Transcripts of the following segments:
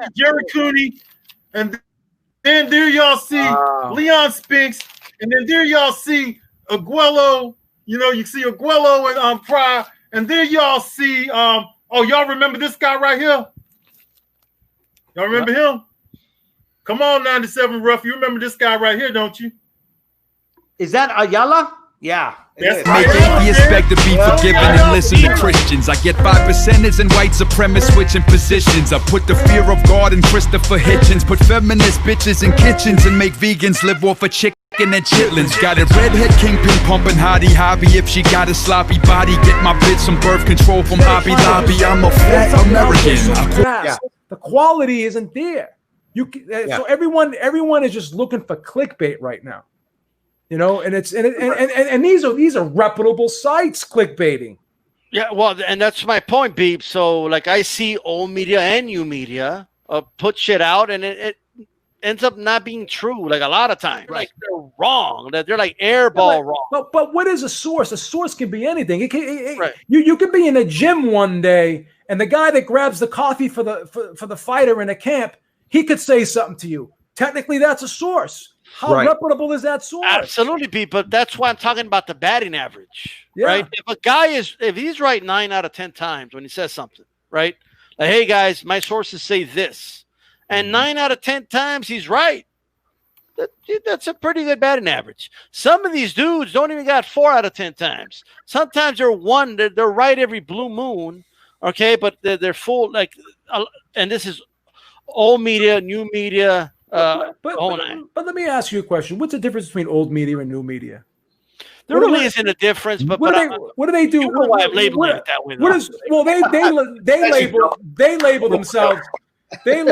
see Jerry Cooney, and then there y'all see Leon Spinks, and then there y'all see Aguero. You know, you see Aguero and Pryor, and there y'all see y'all remember this guy right here? Y'all remember him? Come on, 97 Rough. You remember this guy right here, don't you? Is that Ayala? Yeah. Make atheists beg to be forgiven and listen to Christians. I get 5%ers and white supremacists switching positions. I put the fear of God in Christopher Hitchens. Put feminist bitches in kitchens and make vegans live off of chicken and chitlins. Got a redhead kingpin pumping hottie hobby. If she got a sloppy body, get my bitch some birth control from Hobby Lobby. I'm a fat American. The quality isn't there. So everyone is just looking for clickbait right now. You know, and these are reputable sites clickbaiting. Yeah, well, and that's my point, Beeb. So, like, I see old media and new media put shit out, and it ends up not being true. Like a lot of times, Right. like they're wrong. That they're like airball wrong. But what is a source? A source can be anything. You could be in a gym one day, and the guy that grabs the coffee for the fighter in a camp, he could say something to you. Technically, that's a source. How reputable is that source? Absolutely, Pete. But that's why I'm talking about the batting average, right? If a guy if he's right 9 out of 10 times when he says something, right? Like, hey guys, my sources say this, and 9 out of 10 times he's right. That's a pretty good batting average. Some of these dudes don't even got 4 out of 10 times. Sometimes they're right every blue moon, okay? But they're full and this is old media, new media. But let me ask you a question. What's the difference between old media and new media? There really isn't a difference. But what do they do? You know why I'm labeling it that way. They label themselves. They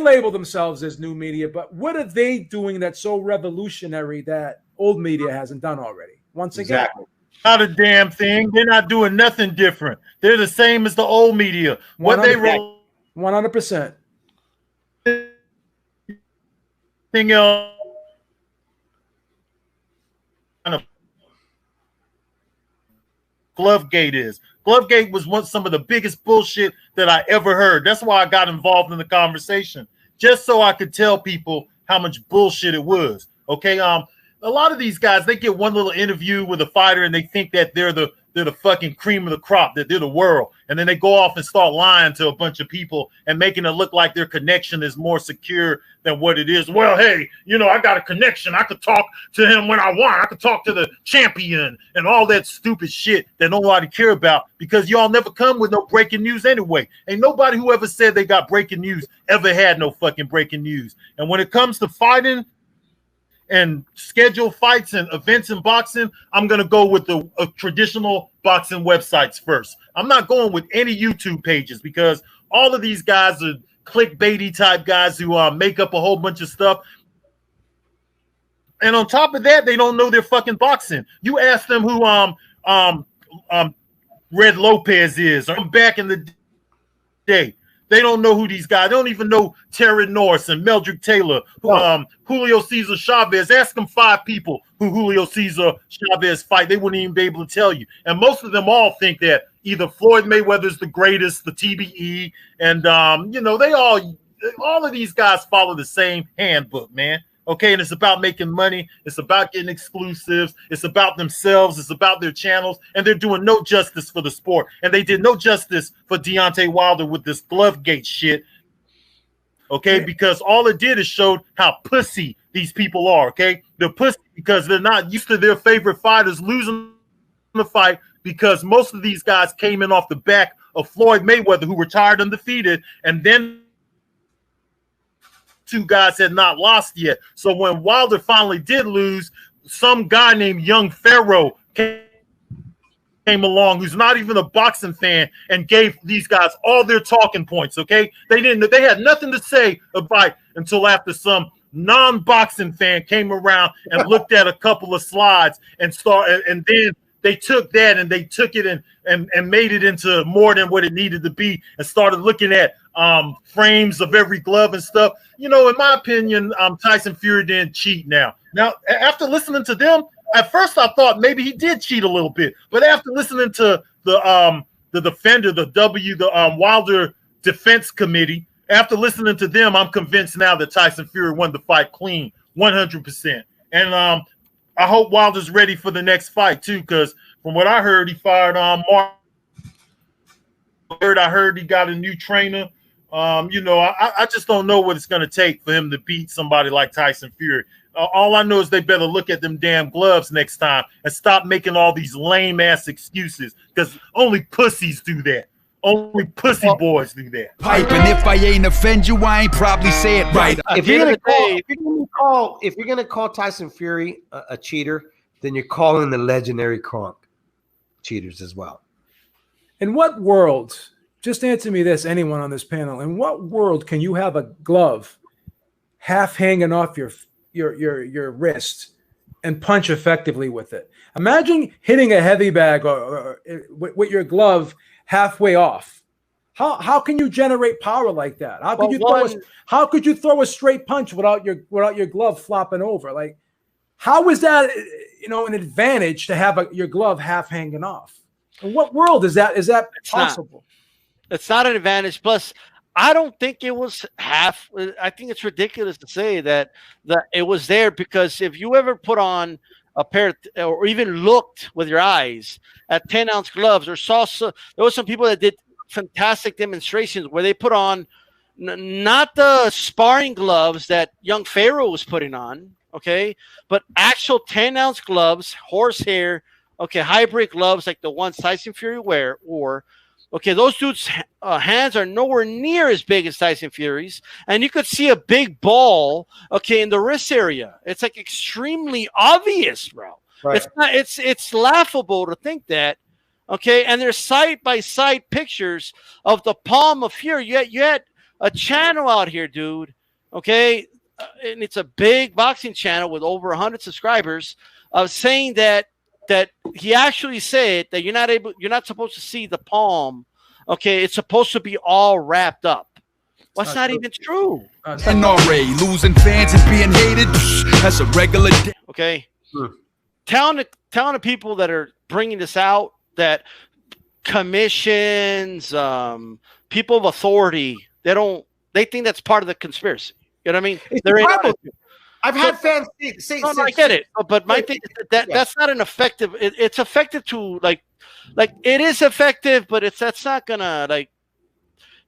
label themselves as new media. But what are they doing that's so revolutionary that old media hasn't done already? Once again, not a damn thing. They're not doing nothing different. They're the same as the old media. 100%. Thing else. Glovegate is. Glovegate was some of the biggest bullshit that I ever heard. That's why I got involved in the conversation, just so I could tell people how much bullshit it was. Okay, a lot of these guys, they get one little interview with a fighter and they think that they're the fucking cream of the crop, that they're the world, and then they go off and start lying to a bunch of people and making it look like their connection is more secure than what it is. Well, hey, I got a connection. I could talk to him when I want. I could talk to the champion and all that stupid shit that nobody care about, because y'all never come with no breaking news anyway. Ain't nobody who ever said they got breaking news ever had no fucking breaking news. And when it comes to fighting and scheduled fights and events in boxing, I'm going to go with the traditional boxing websites first. I'm not going with any YouTube pages, because all of these guys are clickbaity type guys who make up a whole bunch of stuff. And on top of that, they don't know their fucking boxing. You ask them who Red Lopez is, or back in the day. They don't know who these guys. They don't even know Terry Norris and Meldrick Taylor, Julio Cesar Chavez. Ask them 5 people who Julio Cesar Chavez fight. They wouldn't even be able to tell you. And most of them all think that either Floyd Mayweather's the greatest, the TBE, and they all of these guys follow the same handbook, man. Okay, and it's about making money. It's about getting exclusives. It's about themselves. It's about their channels. And they're doing no justice for the sport. And they did no justice for Deontay Wilder with this Glovegate shit. Okay, because all it did is showed how pussy these people are. Okay, they're pussy because they're not used to their favorite fighters losing the fight, because most of these guys came in off the back of Floyd Mayweather, who retired undefeated, and then 2 guys had not lost yet. So when Wilder finally did lose, some guy named Young Pharaoh came along, who's not even a boxing fan, and gave these guys all their talking points. Okay, they had nothing to say about until after some non-boxing fan came around and looked at a couple of slides and then they took that and they took it and made it into more than what it needed to be, and started looking at frames of every glove and stuff. In my opinion, Tyson Fury didn't cheat. Now, after listening to them, at first I thought maybe he did cheat a little bit, but after listening to the defender, the Wilder Defense Committee, after listening to them, I'm convinced now that Tyson Fury won the fight clean, 100%. And I hope Wilder's ready for the next fight too, because from what I heard, he fired on Mark. I heard he got a new trainer. I just don't know what it's going to take for him to beat somebody like Tyson Fury. All I know is they better look at them damn gloves next time and stop making all these lame ass excuses, because only pussies do that. Only pussy boys do that. Pipe, and if I ain't offend you, I ain't probably say it right. If you're gonna call Tyson Fury a cheater, then you're calling the legendary Kronk cheaters as well. In what world? Just answer me this, anyone on this panel. In what world can you have a glove half hanging off your wrist and punch effectively with it? Imagine hitting a heavy bag or with your glove halfway off. How can you generate power like that? How could you throw a straight punch without your glove flopping over? Like, how is that an advantage to have your glove half hanging off? In what world is that possible? It's not an advantage. Plus, I don't think it was half. I think it's ridiculous to say that it was there, because if you ever put on a pair or even looked with your eyes at 10-ounce gloves, or there was some people that did fantastic demonstrations where they put on not the sparring gloves that young Pharaoh was putting on, okay, but actual 10-ounce gloves, horsehair, okay, hybrid gloves like the ones Tyson Fury wore. Okay, those dudes' hands are nowhere near as big as Tyson Fury's, and you could see a big ball, okay, in the wrist area. It's like extremely obvious, bro. Right. It's laughable to think that, okay. And there's side-by-side pictures of the palm of Fury. You had a channel out here, dude, okay, and it's a big boxing channel with over 100 subscribers, saying that he actually said that you're not supposed to see the palm. Okay, it's supposed to be all wrapped up. Well, that's not even true. NRA losing fans and being hated. That's a regular day. Okay. Telling the people that are bringing this out that commissions, people of authority, they think that's part of the conspiracy. You know what I mean? I've had fans say. No, I get it, but my thing is that's not an effective. It's effective to like it is effective, but that's not gonna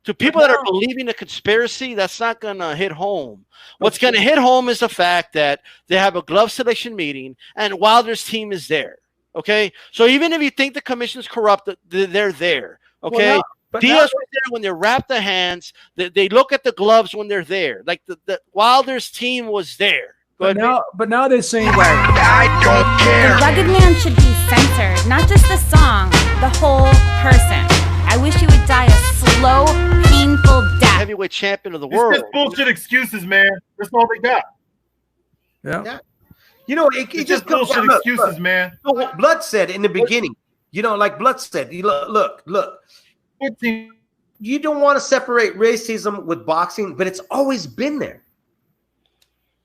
to people that are believing the conspiracy. That's not gonna hit home. What's gonna hit home is the fact that they have a glove selection meeting and Wilder's team is there. Okay, so even if you think the commission's corrupt, they're there. Okay. Diaz was there when they wrapped the hands. They look at the gloves when they're there. Like the Wilder's team was there. But now they're saying I don't care. The Rugged Man should be censored, not just the song, the whole person. I wish he would die a slow, painful death. Heavyweight champion of the world. It's just bullshit excuses, man. That's all they got. Yeah. It just bullshit excuses, man. Blood said in the beginning. Like Blood said. Look. You don't want to separate racism with boxing, but it's always been there.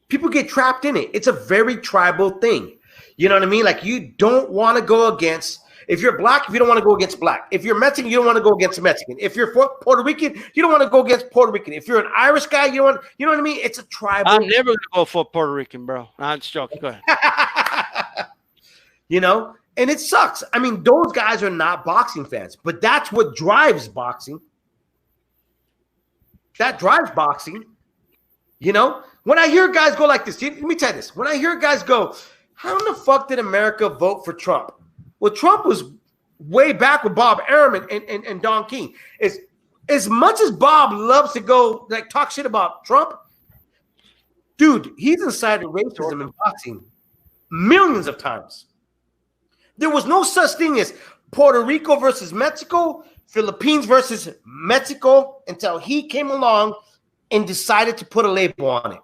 People get trapped in it. It's a very tribal thing. You know what I mean? Like, you don't want to go against, if you're black, if you don't want to go against black. If you're Mexican, you don't want to go against Mexican. If you're Puerto Rican, you don't want to go against Puerto Rican. If you're an Irish guy, you know what I mean? It's a tribal. I'm never going to go for Puerto Rican, bro. I'm just joking. Go ahead. And it sucks. I mean, those guys are not boxing fans, but that's what drives boxing. That drives boxing. When I hear guys go like this, let me tell you this. When I hear guys go, how in the fuck did America vote for Trump? Well, Trump was way back with Bob Arum and Don King. As much as Bob loves to go talk shit about Trump, dude, he's incited racism in boxing millions of times. There was no such thing as Puerto Rico versus Mexico, Philippines versus Mexico, until he came along and decided to put a label on it.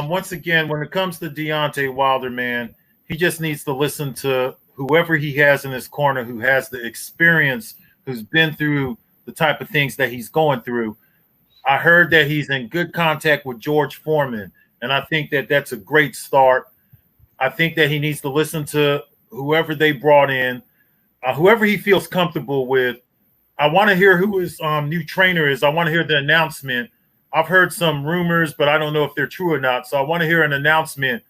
Once again, when it comes to Deontay Wilder, man, he just needs to listen to whoever he has in his corner who has the experience, who's been through the type of things that he's going through. I heard that he's in good contact with George Foreman, and I think that that's a great start. I think that he needs to listen to whoever they brought in, whoever he feels comfortable with. I want to hear who his new trainer is. I want to hear the announcement. I've heard some rumors, but I don't know if they're true or not. So I want to hear an announcement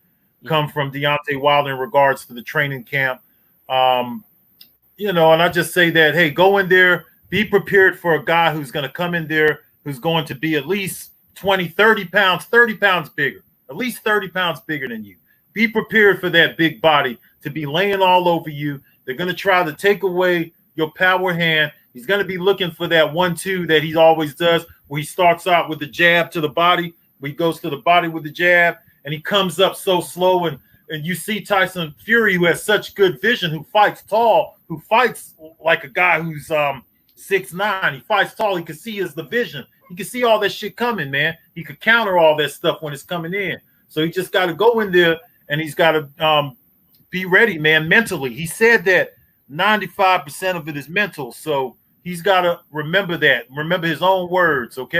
come from Deontay Wilder in regards to the training camp. You know, and I just say that, hey, go in there, be prepared for a guy who's going to come in there, who's going to be at least 20, 30 pounds bigger, at least 30 pounds bigger than you. Be prepared for that big body to be laying all over you. They're going to try to take away your power hand. He's going to be looking for that 1-2 that he always does, where he starts out with the jab to the body, where he goes to the body with the jab, and he comes up so slow. And you see Tyson Fury, who has such good vision, who fights tall, who fights like a guy who's 6'9". He fights tall. He can see the vision. He can see all that shit coming, man. He could counter all that stuff when it's coming in. So he just got to go in there, and he's got to be ready, man, mentally. He said that 95% of it is mental. So he's got to remember that. Remember his own words, okay?